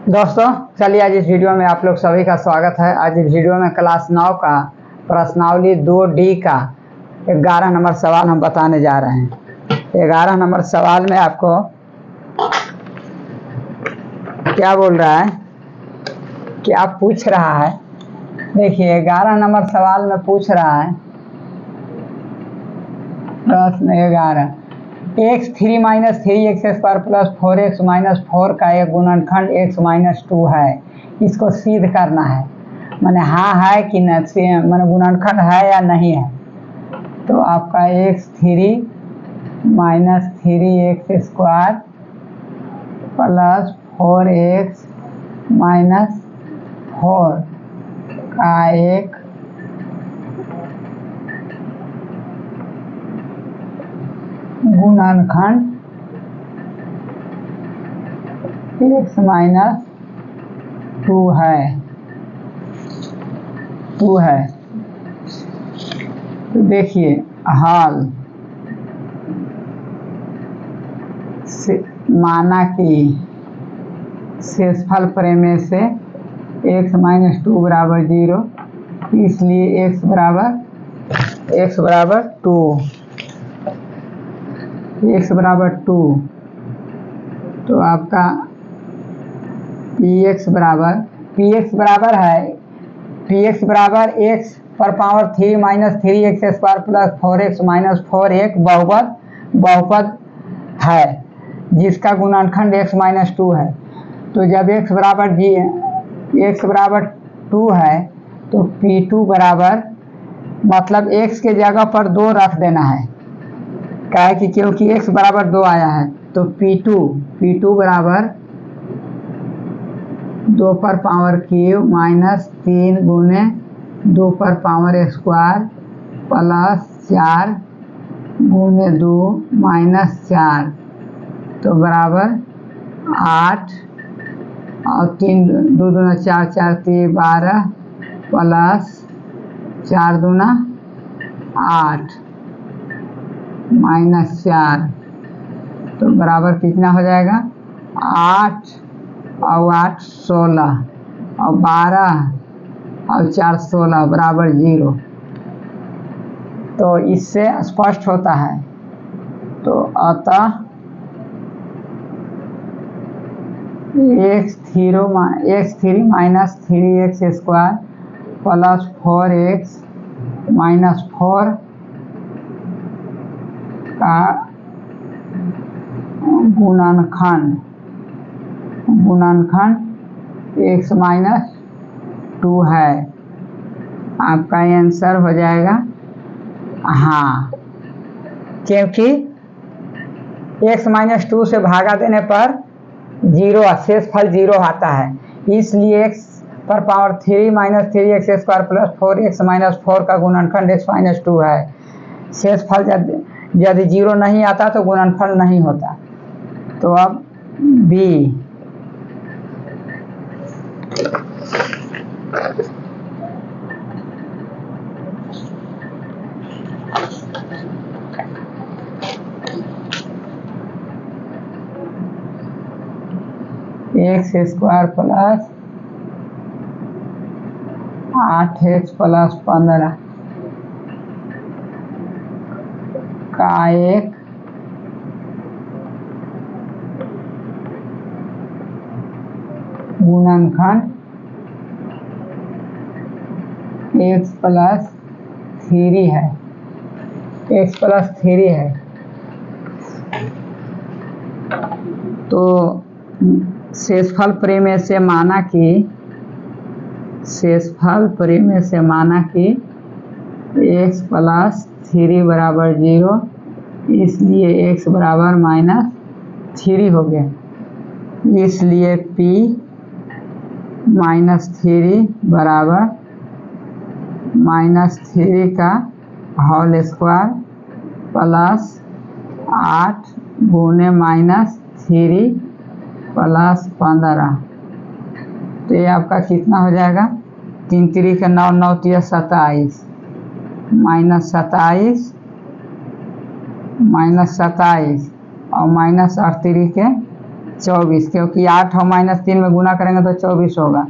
दोस्तों चलिए आज इस वीडियो में आप लोग सभी का स्वागत है। आज इस वीडियो में क्लास 9 का प्रश्नावली 2D का 11 नंबर सवाल हम बताने जा रहे हैं। 11 नंबर सवाल में आपको क्या बोल रहा है, क्या पूछ रहा है। देखिए 11 नंबर सवाल में पूछ रहा है, प्रश्न 11, x3 minus 3x² plus 4x minus 4 का एक गुणनखंड x माइनस 2 है, इसको सिद्ध करना है। माने हाँ है कि नहीं, माने गुणनखंड है या नहीं है। तो आपका x3 minus 3x² plus 4x minus 4 का एक गुणनखंड x माइनस 2 है। तो देखिए हल माना कि शेषफल प्रमेय से x माइनस 2 बराबर 0, इसलिए x बराबर 2। तो आपका px बराबर है, px बराबर x पर power 3 minus 3x² plus 4x minus 4 एक बहुपद है जिसका गुणनखंड x माइनस 2 है। तो जब x बराबर 2 है तो p2 बराबर, मतलब x के जगह पर 2 रख देना है, क्या है कि क्योंकि x बराबर 2 आया है। तो p2 बराबर 2 पर पावर क्यूब माइनस 3 गुने 2 पर पावर स्क्वायर प्लस 4 गुने 2 माइनस 4, तो बराबर 8 और 3 2 दूना 4 4 3 12 प्लस 4 दूना 8 माइनस 4, तो बराबर कितना हो जाएगा 8 और 8 16 और 12 और 4 16 बराबर 0। तो इससे स्पष्ट होता है। तो अतः x3 minus 3x² plus 4x minus 4 का गुणनखंड x माइनस 2 है। आपका आंसर हो जाएगा हाँ, क्योंकि x माइनस 2 से भागा देने पर 0 शेषफल 0 आता है, इसलिए x पर power 3 minus 3x² plus 4x minus 4 का गुणनखंड x माइनस 2 है। शेषफल यदि 0 नहीं आता तो गुणनफल नहीं होता। तो अब b, x² plus 8x plus 15 का एक गुणनखंड x प्लस 3 है। तो शेषफल प्रमेय से माना कि x प्लस 3 बराबर 0, इसलिए x बराबर माइनस 3 हो गया, इसलिए p माइनस 3 बराबर माइनस 3 का होल स्क्वायर प्लस 8 गुने माइनस 3 प्लस 15। तो ये आपका कितना हो जाएगा, 3 3 का 9 9 3 27 माइनस 27 और माइनस 8 3 के 24, क्योंकि 8 और -3 में गुना करेंगे तो 24 होगा,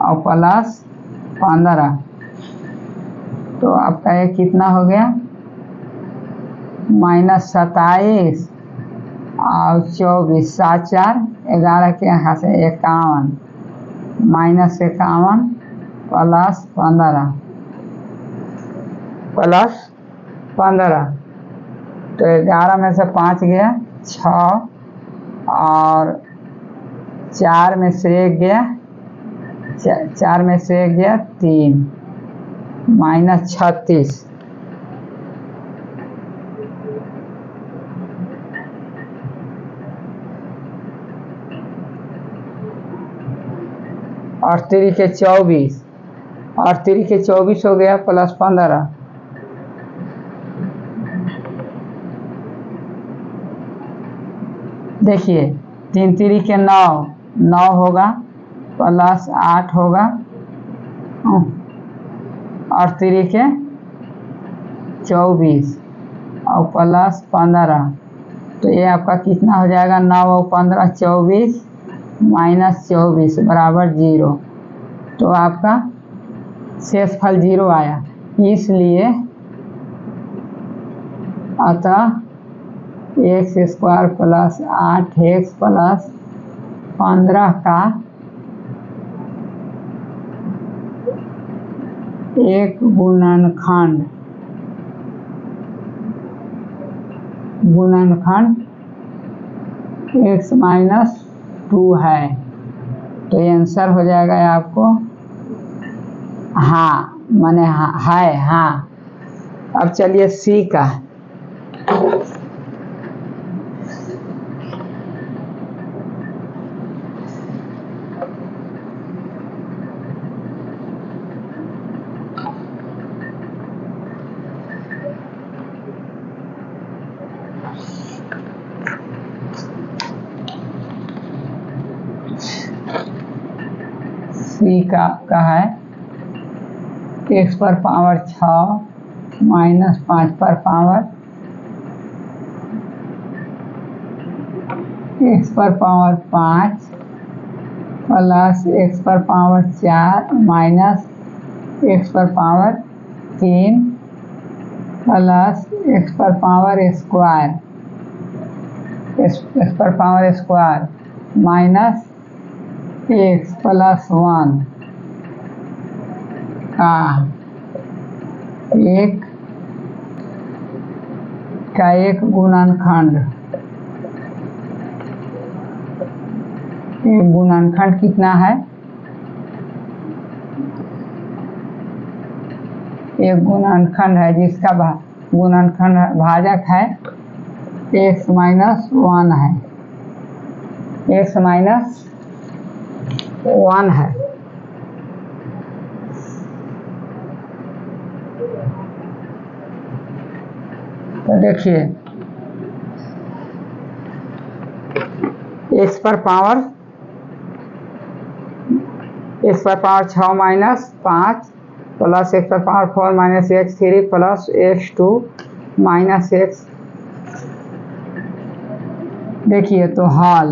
और प्लस 15, तो आपका ये कितना हो गया, -27 और 24, 7 4 11 के यहाँ से 51, -51 प्लस 15, तो 11 में से 5 गया 6, और 4 में से 1 गया, 4 में से 1 गया 3, -36, और 3 के 24, और 3 के 24 हो गया प्लस 15, देखिए 3 3 के 9 होगा, प्लस 8 होगा, और 3 के 24 और प्लस 15, तो ये आपका कितना हो जाएगा, 9 और 15 24, -24 बराबर 0, तो आपका शेषफल 0 आया। इसलिए अतः x² प्लस 8x प्लस 15 का एक गुणनखंड x-2 है, तो ये आंसर हो जाएगा आपको हाँ, माने है हाँ। अब चलिए सी का, सी का है x पर पावर 6 -5 पर पावर x पर पावर 5 प्लस x पर पावर 4 माइनस x पर पावर 3 प्लस x पर पावर स्क्वायर, x पर power square minus x plus 1 का एक गुणनखंड, एक गुणनखंड कितना है, एक गुणनखंड है जिसका गुणनखंड भाजक है x - 1 है, x - 1 है, तो देखिए x पर पावर 6 - 5 प्लस x पर power 4 - x3 plus x2 - x, देखिए तो हल,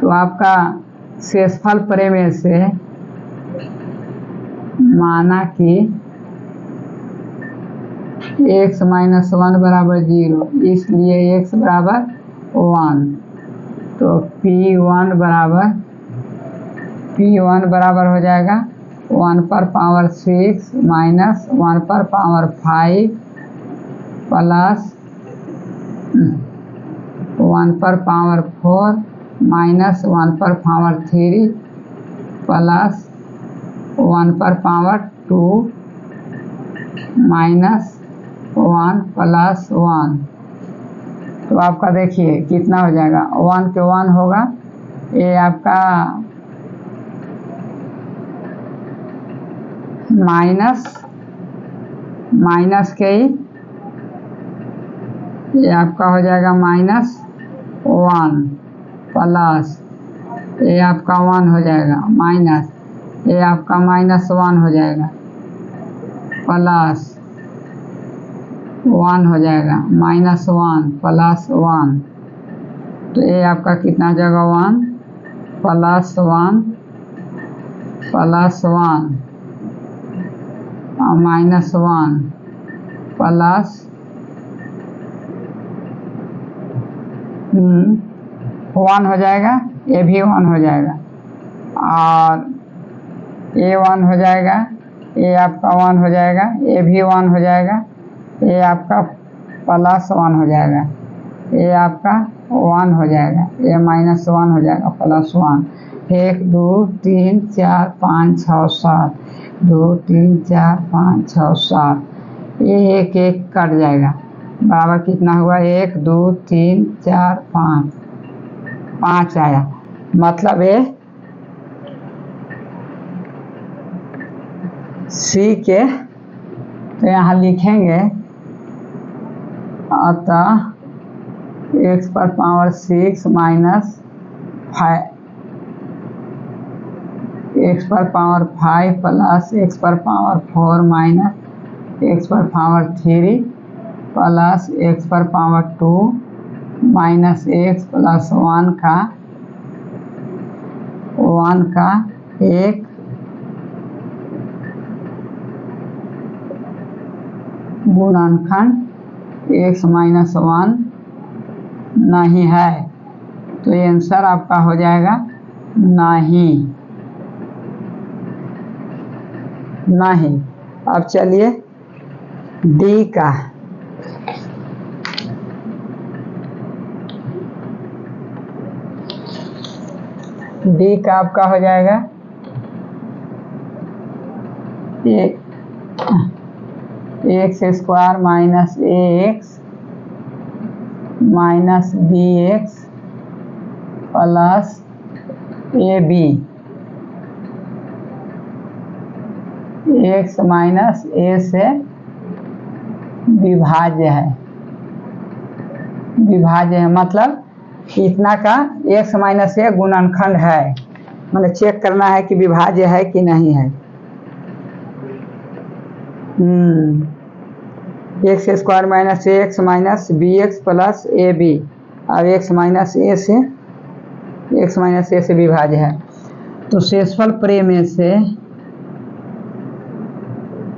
तो आपका शेषफल प्रमेय से माना कि x - 1 बराबर 0, इसलिए x बराबर 1, तो P1 बराबर हो जाएगा 1 पर पावर 6 माइनस 1 पर पावर 5 प्लस 1 पर पावर 4 माइनस 1 पर पावर 3 प्लस 1 पर पावर 2 माइनस 1 प्लस 1, तो आपका देखिए कितना हो जाएगा, 1 के 1 होगा, ये आपका माइनस के ही, ये आपका हो जाएगा -1 प्लस ये आपका 1 हो जाएगा, माइनस ये आपका -1 हो जाएगा प्लस 1 हो जाएगा, -1 प्लस 1, तो ये आपका कितना जगह 1 प्लस 1 प्लस 1 और माइनस 1 प्लस 1 हो जाएगा, ये भी 1 हो जाएगा और ये 1 हो जाएगा, ये आपका 1 हो जाएगा, ये भी 1 हो जाएगा, ये आपका प्लस 1 हो जाएगा, ये आपका 1 हो जाएगा, ये माइनस 1 हो जाएगा, प्लस 1। 1 2 3 4 5 6 7 2 3 4 5 6 7 ये एक एक कट जाएगा, बराबर कितना हुआ 1 2 3 4 5 आया। मतलब ये सी के, तो यहाँ लिखेंगे अतः x पर पावर 6 माइनस 5 x पर पावर 5 प्लस x पर पावर 4 माइनस x पर पावर 3 प्लस x पर पावर 2 माइनस x प्लस 1 का एक गुणनखंड x माइनस 1 नहीं है। तो ये आंसर आपका हो जाएगा नहीं। अब चलिए डी का, डी का आपका हो जाएगा x square minus a x minus b x plus a b, x minus a से विभाज्य है, मतलब इतना का एक्स माइनस ए गुणनखंड है, मतलब चेक करना है कि विभाज्य है कि नहीं है। X square minus a x minus b x plus a b, अब एक्स माइनस ए से विभाज्य है। तो शेषफल प्रमेय से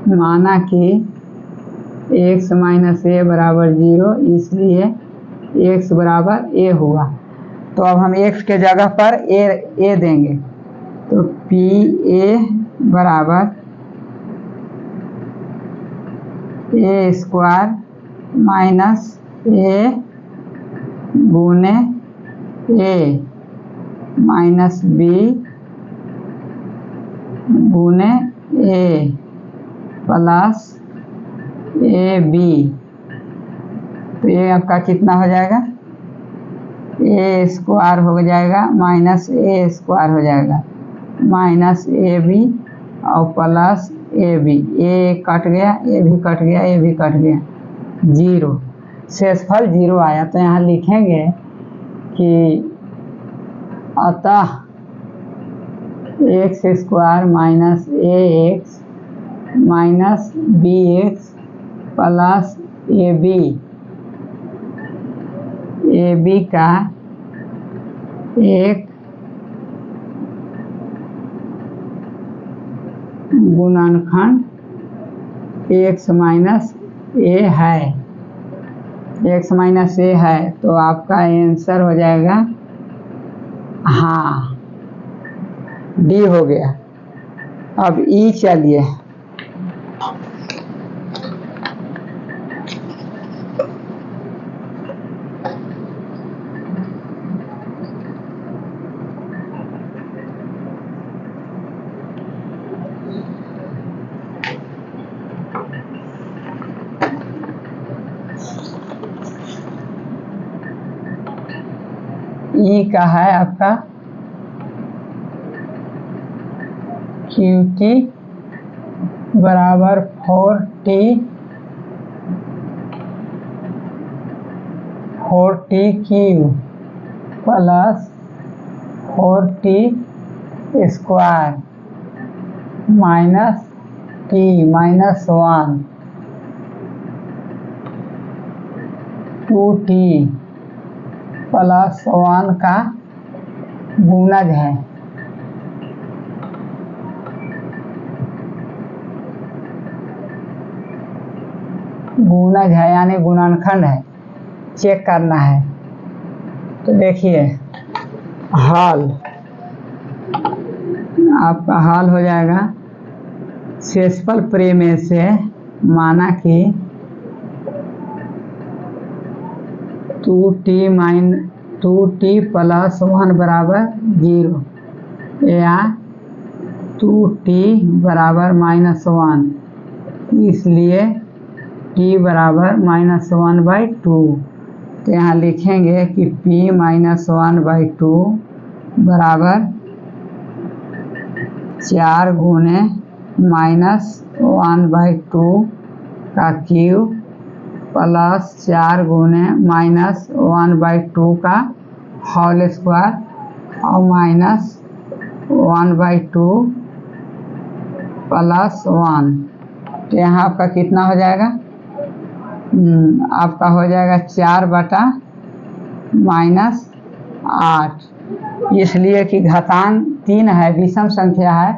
माना कि एक्स माइनस ए बराबर 0, इसलिए एक्स बराबर ए हुआ। तो अब हम एक्स के जगह पर ए देंगे, तो पी ए बराबर ए स्क्वायर माइनस ए गुने ए माइनस बी गुने ए प्लस ए बी। तो ये आपका कितना हो जाएगा, ए स्क्वायर हो जाएगा माइनस ए स्क्वायर हो जाएगा माइनस ए बी और plus a b, a cut गया, ए भी कट गया, ए भी कट गया, 0, शेषफल 0 आया। तो यहाँ लिखेंगे कि अतः x square minus a x minus b x plus a b का एक गुणनखंड एक्स माइनस ए है, एक्स माइनस ए है। तो आपका आंसर हो जाएगा हाँ, डी हो गया। अब ई चलिए, ई का है आपका QT बराबर 4TQ plus 4T square minus T minus 1 2T plus 1 का गुणज है। गुणज है यानी गुणनखंड है, चेक करना है। तो देखिए हल, आपका हल हो जाएगा शेषफल प्रमेय से माना कि 2t प्लस 1 बराबर 0 या 2t बराबर -1, इसलिए t बराबर -1/2। तो यहाँ लिखेंगे कि p -1/2 बराबर 4 गुने -1/2 का क्यूब प्लस 4 गुने -1/2 का होल स्क्वायर और -1/2 प्लस 1। तो यहाँ आपका कितना हो जाएगा? आपका हो जाएगा 4/-8, इसलिए कि घातांक 3 है, विषम संख्या है,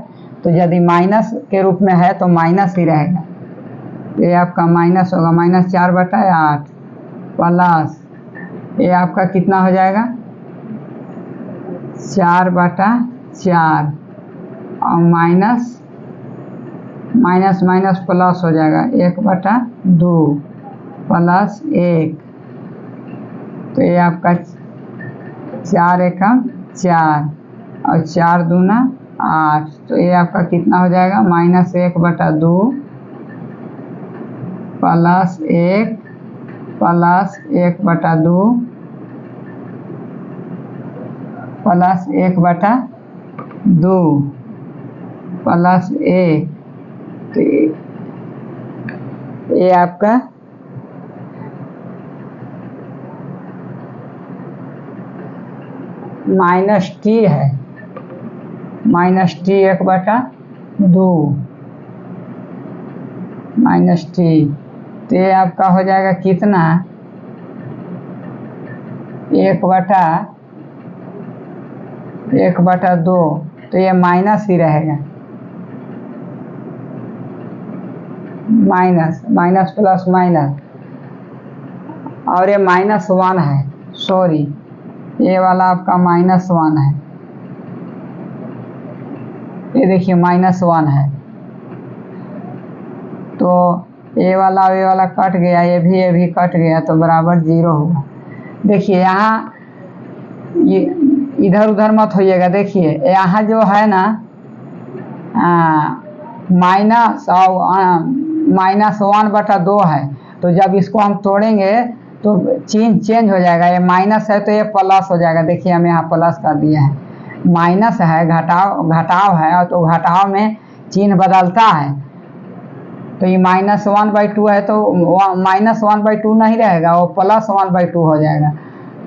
तो यदि माइनस के रूप में है तो माइनस ही रहेगा। ये आपका माइनस होगा, -4/8 प्लस ये आपका कितना हो जाएगा 4/4 और माइनस प्लस हो जाएगा 1/2 प्लस 1। तो ये आपका 4 एकम 4 और 4 दूना 8। तो ये आपका कितना हो जाएगा -1/2 प्लस 1 प्लस 1/2 प्लस 1/2 प्लस 1। तो ये आपका -t है, -t 1/2 -t। तो ये आपका हो जाएगा कितना 1/2। तो ये माइनस ही रहेगा, माइनस प्लस माइनस, और ये -1 है, सॉरी ये वाला आपका -1 है। ये देखिए -1 है, तो ये वाला और ये वाला कट गया, ये भी कट गया, तो बराबर 0 होगा। देखिए यहाँ ये इधर उधर मत होइएगा। देखिए यहाँ जो है ना -1/2 है, तो जब इसको हम तोड़ेंगे तो चिन्ह चेंज हो जाएगा। ये माइनस है तो ये प्लस हो जाएगा। देखिए हम यहाँ प्लस कर दिए हैं, माइनस है, घटाव है, तो घटाव में चिन्ह बदलता है। तो ये -1/2 है तो -1/2 नहीं रहेगा, वो +1/2 हो जाएगा।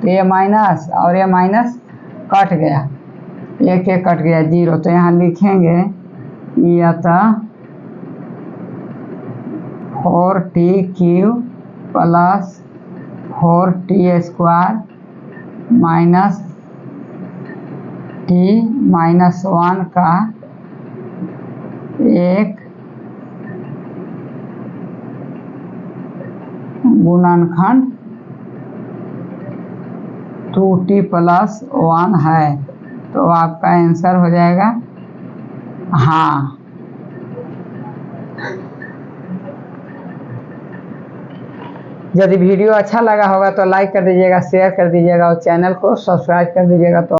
तो ये माइनस और ये माइनस कट गया, एक कट गया 0। तो यहाँ लिखेंगे अतः 4t³ plus 4t² minus t-1 का एक गुणनखंड 2t प्लस 1 है। तो आपका आंसर हो जाएगा हाँ। यदि वीडियो अच्छा लगा होगा तो लाइक कर दीजिएगा, शेयर कर दीजिएगा और चैनल को सब्सक्राइब कर दीजिएगा। तो